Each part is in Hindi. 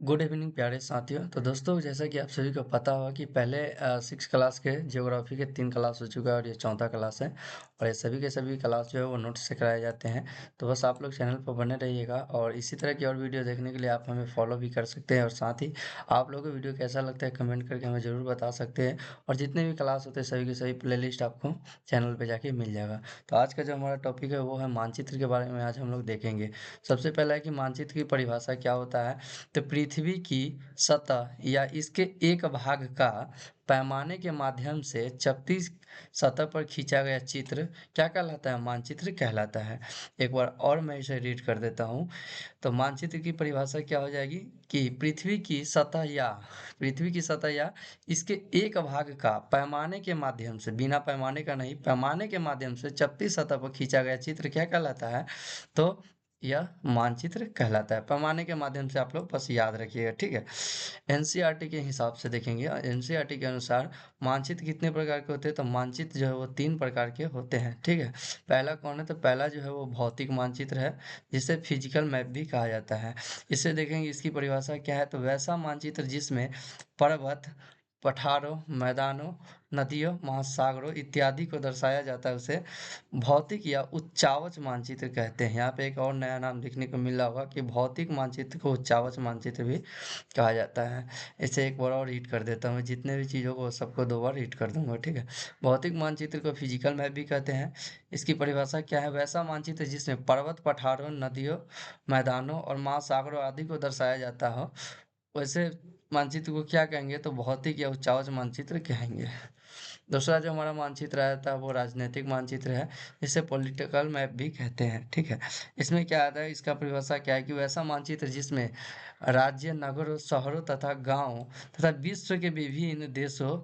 गुड इवनिंग प्यारे साथियों। तो दोस्तों, जैसा कि आप सभी को पता होगा कि पहले 6 क्लास के ज्योग्राफी के 3 क्लास हो चुका है और ये चौथा क्लास है। और ये सभी के सभी क्लास जो है वो नोट्स से कराए जाते हैं। तो बस आप लोग चैनल पर बने रहिएगा और इसी तरह की और वीडियो देखने के लिए आप हमें फॉलो भी कर सकते हैं। और साथ ही आप लोगों को वीडियो कैसा लगता है कमेंट करके हमें ज़रूर बता सकते हैं। और जितने भी क्लास होते हैं सभी के सभी प्ले आपको चैनल पर जाके मिल जाएगा। तो आज का जो हमारा टॉपिक है वो है मानचित्र के बारे में आज हम लोग देखेंगे। सबसे पहला है कि मानचित्र की परिभाषा क्या होता है। तो पृथ्वी की सतह या इसके एक भाग का पैमाने के माध्यम से चपटी सतह पर खींचा गया चित्र क्या कहलाता है? मानचित्र कहलाता है। एक बार और मैं इसे रीड कर देता हूँ। तो मानचित्र की परिभाषा क्या हो जाएगी कि पृथ्वी की सतह या इसके एक भाग का पैमाने के माध्यम से, बिना पैमाने का नहीं, पैमाने के माध्यम से चपटी सतह पर खींचा गया चित्र क्या कहलाता है? तो यह मानचित्र कहलाता है। पैमाने के माध्यम से आप लोग बस याद रखिएगा, ठीक है। एनसीईआरटी के हिसाब से देखेंगे, एनसीईआरटी के अनुसार मानचित्र कितने प्रकार के होते हैं? तो मानचित्र जो है वो 3 प्रकार के होते हैं, ठीक है। पहला कौन है? तो पहला जो है वो भौतिक मानचित्र है, जिसे फिजिकल मैप भी कहा जाता है। इसे देखेंगे, इसकी परिभाषा क्या है? तो वैसा मानचित्र जिसमें पर्वत, पठारों, मैदानों, नदियों, महासागरों इत्यादि को दर्शाया जाता है, उसे भौतिक या उच्चावच मानचित्र कहते हैं। यहाँ पे एक और नया नाम देखने को मिल रहा होगा कि भौतिक मानचित्र को उच्चावच मानचित्र भी कहा जाता है। इसे एक बार और रीड कर देता हूँ, जितने भी चीज़ों को सबको 2 बार रीड कर दूंगा, ठीक है। भौतिक मानचित्र को फिजिकल मैप भी कहते हैं। इसकी परिभाषा क्या है? वैसा मानचित्र जिसमें पर्वत, पठारों, नदियों, मैदानों और महासागरों आदि को दर्शाया जाता हो, वैसे मानचित्र को क्या कहेंगे? तो भौतिक या उच्चावच मानचित्र कहेंगे। दूसरा जो हमारा मानचित्र आया था वो राजनीतिक मानचित्र है, जिसे पॉलिटिकल मैप भी कहते हैं, ठीक है। इसमें क्या आता है? इसका परिभाषा क्या है कि वैसा मानचित्र जिसमें राज्य, नगरों, शहरों तथा गांव तथा विश्व के विभिन्न देशों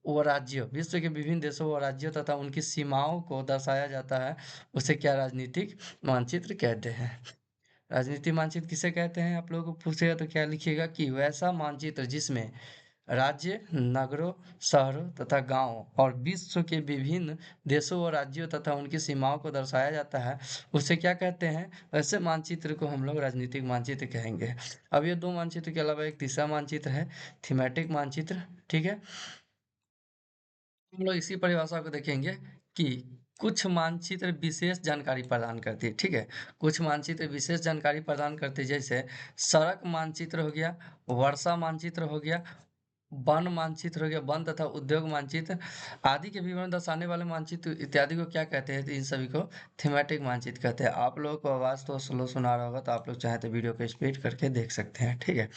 व राज्यों तथा उनकी सीमाओं को दर्शाया जाता है, उसे क्या राजनीतिक मानचित्र कहते हैं। राजनीतिक मानचित्र किसे कहते हैं? आप लोगों को पूछेगा तो क्या लिखिएगा कि वैसा मानचित्र जिसमें राज्य, नगरों, शहरों तथा गांवों और विश्व के विभिन्न देशों और राज्यों तथा उनकी सीमाओं को दर्शाया जाता है, उसे क्या कहते हैं? वैसे मानचित्र को हम लोग राजनीतिक मानचित्र कहेंगे। अब ये 2 मानचित्र के अलावा एक तीसरा मानचित्र है, थीमेटिक मानचित्र, ठीक है। हम लोग इसी परिभाषा को देखेंगे कि कुछ मानचित्र विशेष जानकारी प्रदान करती है, ठीक है। कुछ मानचित्र विशेष जानकारी प्रदान करते हैं, जैसे सड़क मानचित्र हो गया, वर्षा मानचित्र हो गया, वन मानचित्र हो गया, वन तथा उद्योग मानचित्र आदि के विवरण दर्शाने वाले मानचित्र इत्यादि को क्या कहते हैं? तो इन सभी को थीमेटिक मानचित्र कहते हैं। आप लोगों को आवाज़ तो स्लो सुना रहा होगा, तो आप लोग चाहे तो वीडियो को स्पीड करके देख सकते हैं, ठीक है।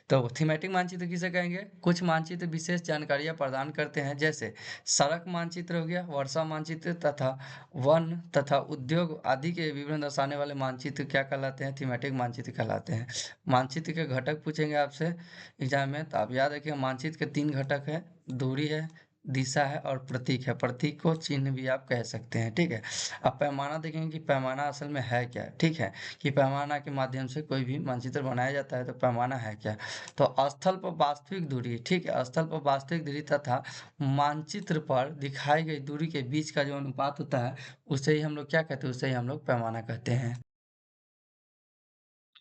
तो थीमेटिक मानचित्र किसे कहेंगे? कुछ मानचित्र विशेष जानकारियां प्रदान करते हैं, जैसे सड़क मानचित्र हो गया, वर्षा मानचित्र तथा वन तथा उद्योग आदि के विवरण दर्शाने वाले मानचित्र क्या कहलाते हैं? थीमेटिक मानचित्र कहलाते हैं। मानचित्र के घटक पूछेंगे आपसे एग्जाम में, तो आप याद रखिए मानचित्र के 3 घटक है, दूरी है, दिशा है और प्रतीक है। प्रतीक को चिन्ह भी आप कह सकते हैं, ठीक है। अब पैमाना देखेंगे कि पैमाना असल में है क्या, ठीक है। कि पैमाना के माध्यम से कोई भी मानचित्र बनाया जाता है, तो पैमाना है क्या? तो स्थल पर वास्तविक दूरी, ठीक है, स्थल पर वास्तविक दूरी तथा मानचित्र पर दिखाई गई दूरी के बीच का जो अनुपात होता है, उसे ही हम लोग क्या कहते हैं? उसे ही हम लोग पैमाना कहते हैं।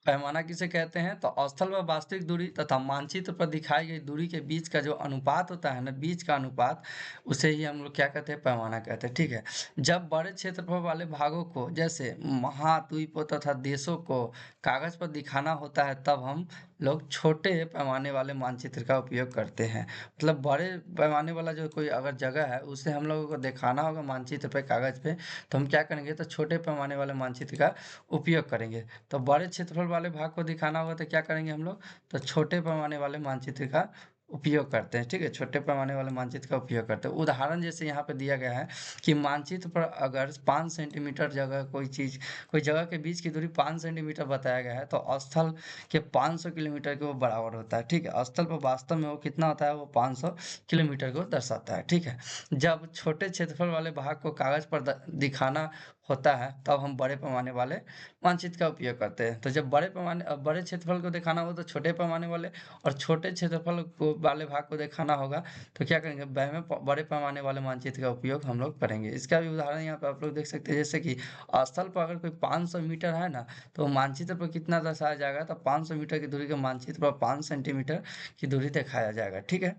पैमाना किसे कहते हैं? तो स्थल व वास्तविक दूरी तथा मानचित्र पर दिखाई गई दूरी के बीच का जो अनुपात होता है ना, बीच का अनुपात, उसे ही हम लोग क्या कहते हैं? पैमाना कहते हैं, ठीक है। जब बड़े क्षेत्रफल वाले भागों को, जैसे महाद्वीपों तथा देशों को कागज पर दिखाना होता है, तब हम लोग छोटे पैमाने वाले मानचित्र का उपयोग करते हैं। मतलब बड़े पैमाने वाला जो कोई अगर जगह है, उसे हम लोगों को दिखाना होगा मानचित्र पे, कागज पे, तो हम क्या करेंगे? तो छोटे पैमाने वाले मानचित्र का उपयोग करेंगे। तो बड़े क्षेत्रफल वाले भाग को दिखाना होगा तो क्या करेंगे हम लोग? तो छोटे पैमाने वाले मानचित्र का उपयोग करते हैं, ठीक है। छोटे पैमाने वाले मानचित्र का उपयोग करते हैं। उदाहरण जैसे यहाँ पे दिया गया है कि मानचित्र पर अगर 5 सेंटीमीटर जगह कोई जगह के बीच की दूरी 5 सेंटीमीटर बताया गया है, तो स्थल के 500 किलोमीटर के वो बराबर होता है, ठीक है। स्थल पर वास्तव में वो कितना होता है? वो 500 किलोमीटर को दर्शाता है, ठीक है। जब छोटे क्षेत्रफल वाले भाग को कागज पर दिखाना होता है तब हम बड़े पैमाने वाले मानचित्र का उपयोग करते हैं। तो जब बड़े क्षेत्रफल को दिखाना हो तो छोटे पैमाने वाले, और छोटे क्षेत्रफल को वाले भाग को दिखाना होगा तो क्या करेंगे, वह में बड़े पैमाने वाले मानचित्र का उपयोग हम लोग करेंगे। इसका भी उदाहरण यहाँ पे आप लोग देख सकते हैं, जैसे कि स्थल पर अगर कोई 500 मीटर है ना, तो मानचित्र पर कितना दर्शाया जाएगा, तो 500 मीटर की दूरी के मानचित्र पर 5 सेंटीमीटर की दूरी दिखाया जाएगा। ठीक है।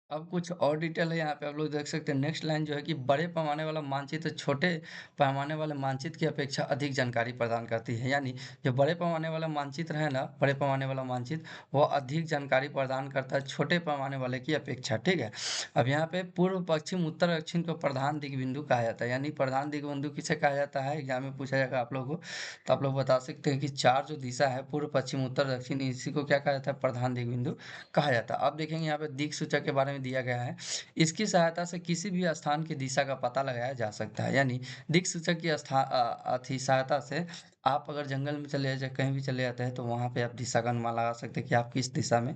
अब कुछ और डिटेल है यहाँ पे आप लोग देख सकते हैं। नेक्स्ट लाइन जो है कि बड़े पैमाने वाला मानचित्र छोटे पैमाने वाले मानचित्र की अपेक्षा अधिक जानकारी प्रदान करती है। यानी जो बड़े पैमाने वाला मानचित्र है ना, बड़े पैमाने वाला मानचित्र वो अधिक जानकारी प्रदान करता है छोटे पैमाने वाले की अपेक्षा। ठीक है। अब यहाँ पे पूर्व पश्चिम उत्तर दक्षिण को प्रधान दिग बिंदु कहा जाता है। यानी प्रधान दिग बिंदु किसे कहा जाता है, एग्जाम में पूछा जाएगा आप लोगों को, तो आप लोग बता सकते हैं कि चार जो दिशा है पूर्व पश्चिम उत्तर दक्षिण, इसी को क्या कहा जाता है, प्रधान दिग बिंदु कहा जाता है। अब देखेंगे यहाँ पे दिक् सूचक के बारे में दिया गया है। इसकी सहायता से किसी भी स्थान की दिशा का पता लगाया जा सकता है। यानी दिक् सूचक की अथी सहायता से आप अगर जंगल में चले जाए, कहीं भी चले जाते हैं, तो वहां पे आप दिशा का अनुमान लगा सकते हैं कि आप किस दिशा में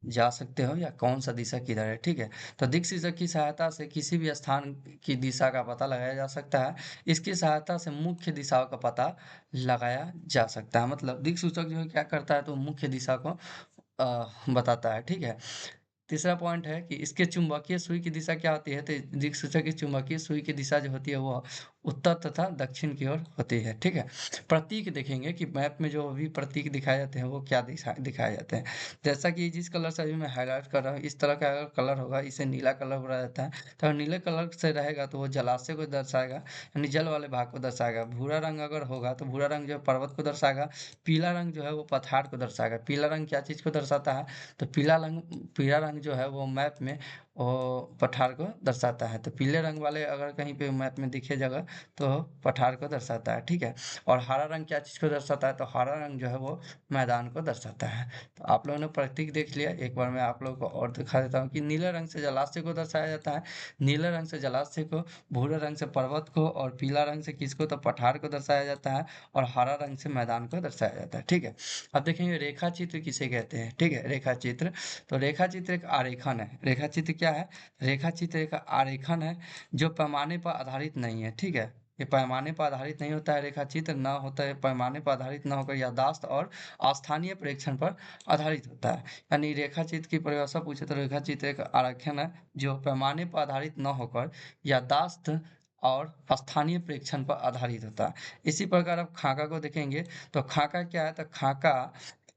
जा सकते हो या कौन सा दिशा किधर है। ठीक है। तो दिक् सूचक की सहायता से किसी भी स्थान की दिशा का पता लगाया जा सकता है। इसकी सहायता से मुख्य दिशाओं का पता लगाया जा सकता है। मतलब दिक् सूचक जो है क्या करता है, तो मुख्य दिशा को बताता है। ठीक है। तीसरा पॉइंट है कि इसके चुंबकीय सुई की दिशा क्या होती है, तो दिक्सूचक की चुंबकीय सुई की दिशा जो होती है वो उत्तर तथा दक्षिण की ओर होती है। ठीक है। प्रतीक देखेंगे कि मैप में जो भी प्रतीक दिखाए जाते हैं वो क्या दिखाए जाते हैं। जैसा कि जिस कलर से अभी मैं हाईलाइट कर रहा हूँ, इस तरह का अगर कलर होगा, इसे नीला कलर बोला जाता है। तो नीले कलर से रहेगा तो वो जलाशय को दर्शाएगा, यानी जल वाले भाग को दर्शाएगा। भूरा रंग अगर होगा तो भूरा रंग जो है पर्वत को दर्शाएगा। पीला रंग जो है वो पठार को दर्शाएगा। पीला रंग क्या चीज को दर्शाता है, तो पीला रंग जो है वो मैप में वो पठार को दर्शाता है। तो पीले रंग वाले अगर कहीं पे मैप में दिखे जगह, तो पठार को दर्शाता है। ठीक है। और हरा रंग क्या चीज को दर्शाता है, तो हरा रंग जो है वो मैदान को दर्शाता है। तो आप लोगों ने प्रतीक देख लिया, एक बार मैं आप लोगों को और दिखा देता हूँ कि नीले रंग से जलाशय को दर्शाया जाता है। नीले रंग से जलाशय को, भूरे रंग से पर्वत को, और पीला रंग से किसको, तो पठार को दर्शाया जाता है, और हरा रंग से मैदान को दर्शाया जाता है। ठीक है। अब देखेंगे रेखा चित्र किसे कहते हैं। ठीक है। रेखा चित्र, तो रेखा चित्र एक आरेखन है। रेखा चित्र क्या है, रेखा चित्र एक आरेखन है जो पैमाने पर आधारित नहीं है। ठीक है। ये पैमाने पर आधारित नहीं होता है, रेखा चित्र ना होता है, पैमाने पर आधारित ना होकर याददाश्त और स्थानीय प्रेक्षण पर आधारित होता है। यानी रेखा चित्र की परिभाषा पूछे तो रेखा चित्र एक आरेखन है जो पैमाने पर आधारित न होकर याददाश्त और स्थानीय प्रेक्षण पर आधारित होता है। इसी प्रकार आप खाका को देखेंगे, तो खाका क्या है, तो खाका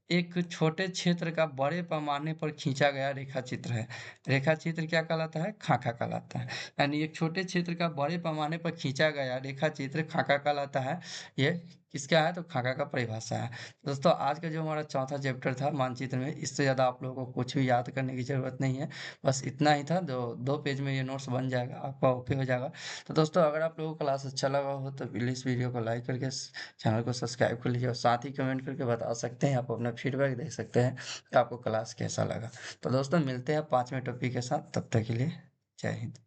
एक छोटे क्षेत्र का बड़े पैमाने पर खींचा गया रेखा चित्र है। रेखा चित्र क्या कहलाता है, खाका कहलाता है। यानी एक छोटे क्षेत्र का बड़े पैमाने पर खींचा गया रेखा चित्र खाका कहलाता है। ये किसका है, तो खाका का परिभाषा है। दोस्तों आज का जो हमारा चौथा चैप्टर था मानचित्र में, इससे ज़्यादा आप लोगों को कुछ भी याद करने की ज़रूरत नहीं है। बस इतना ही था, जो 2 पेज में ये नोट्स बन जाएगा, आपका ओके हो जाएगा। तो दोस्तों अगर आप लोगों को क्लास अच्छा लगा हो तो प्लीज़ वीडियो को लाइक करके चैनल को सब्सक्राइब कर लीजिए, और साथ ही कमेंट करके बता सकते हैं, आप अपना फीडबैक दे सकते हैं कि आपको क्लास कैसा लगा। तो दोस्तों मिलते हैं 5वें टॉपिक के साथ, तब तक के लिए जय हिंद।